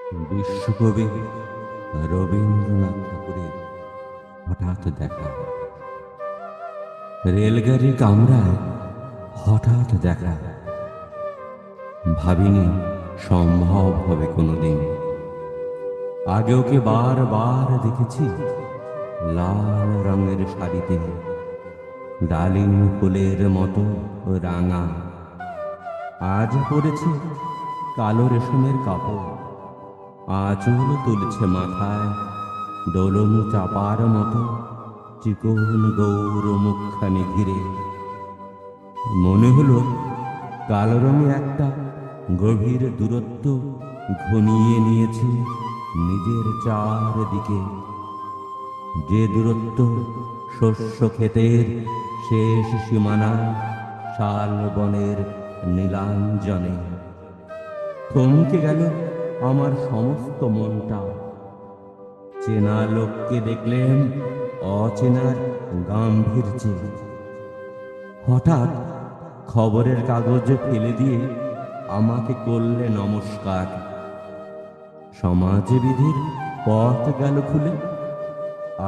বিশ্বকবি রবীন্দ্রনাথ ঠাকুরের হঠাৎ দেখা, রেলগাড়ি কামরায় হঠাৎ দেখা। ভাবিনি সম্ভব হবে কোনোদিন। আগে ওকে বারবার দেখেছি লাল রঙের শাড়িতে, ডালিম ফুলের মতো রাঙা। আজ পরেছে কালো রেশমের কাপড়, আঁচল তুলছে মাথায় দোলন চাপার মতো চিকন গৌর মুখখানি ঘিরে। মনে হলো কালো রঙে একটা গভীর দূরত্ব ঘনিয়ে নিয়েছে নিজের চারদিকে, যে দূরত্ব শস্য ক্ষেতের শেষ সীমানায় শাল বনের নীলাঞ্জনে। থমকে গেল আমার সমস্ত মনটা। চেনা লোককে দেখলেন অচেনার গাম্ভীর্যে। হঠাৎ খবরের কাগজ ফেলে দিয়ে আমাকে করলে নমস্কার। সমাজবিধির পথ গেল খুলে,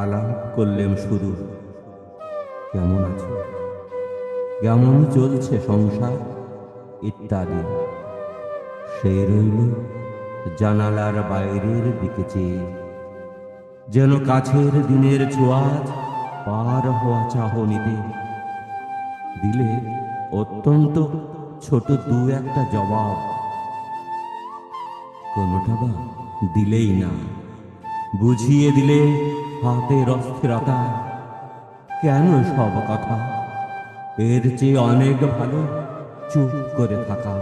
আলাপ করলেন শুরু। কেমন আছো, কেমন চলছে সংসার ইত্যাদি। সে রইল জানালার বাইরের দিকে চেয়ে, যেন কাছের দিনের ছোঁয়াচ পার হওয়া চাহনিতে। দিলে অত্যন্ত ছোট দু একটা জবাব, কোনোটা বা দিলেই না। বুঝিয়ে দিলে হাতের অস্থিরতা, কেন সব কথা, এর চেয়ে অনেক ভালো চুপ করে থাকা।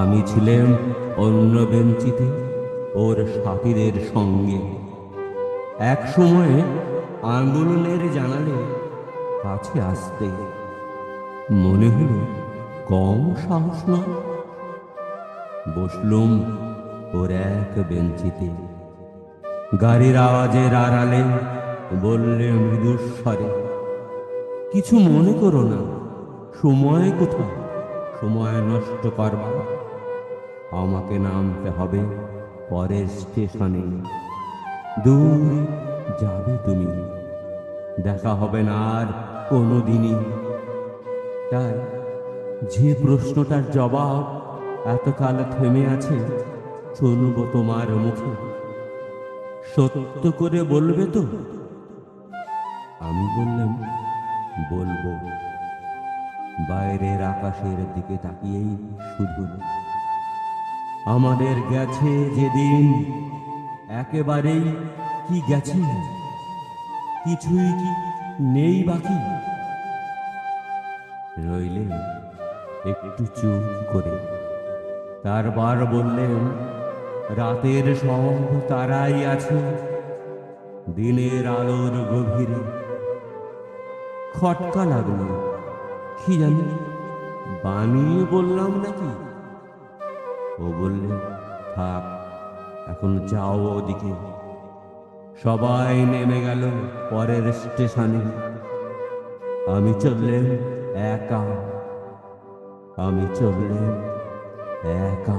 আমি ছিলাম অন্য বেঞ্চিতে ওর সাথীদের সঙ্গে। এক সময়ে আন্দোলনের জানালে কাছে আসতে মনে হলো কম সাহস নয়। বসলুম ওর এক বেঞ্চিতে। গাড়ির আওয়াজের আড়ালে বললে মৃদুস্বরে, কিছু মনে করো না, সময় কোথায় সময় নষ্ট করবার। আমাকে নামতে হবে পরের স্টেশনে। দূর যাবে তুমি, দেখা হবে না আর কোনোদিনই। তাই যে প্রশ্নটার জবাব এতকাল থেমে আছে, শুনব তোমার মুখে। সত্য করে বলবে তো? আমি বললাম, বলবো। বাইরের আকাশের দিকে তাকিয়েই শুধু, আমাদের গেছে যেদিন একেবারেই কি গেছে, কিছুই কি নেই বাকি। রইলেন একটু চুপ করে, তারবার বললেন, রাতের সব তারাই আছে দিনের আলোর গভীরে। খটকা লাগলো, কি জানি বানিয়ে বললাম নাকি। ও বললে, থাক, এখন যাও ওদিকে। সবাই নেমে গেল পরের স্টেশনে। আমি চললেন একা, আমি চললেন একা।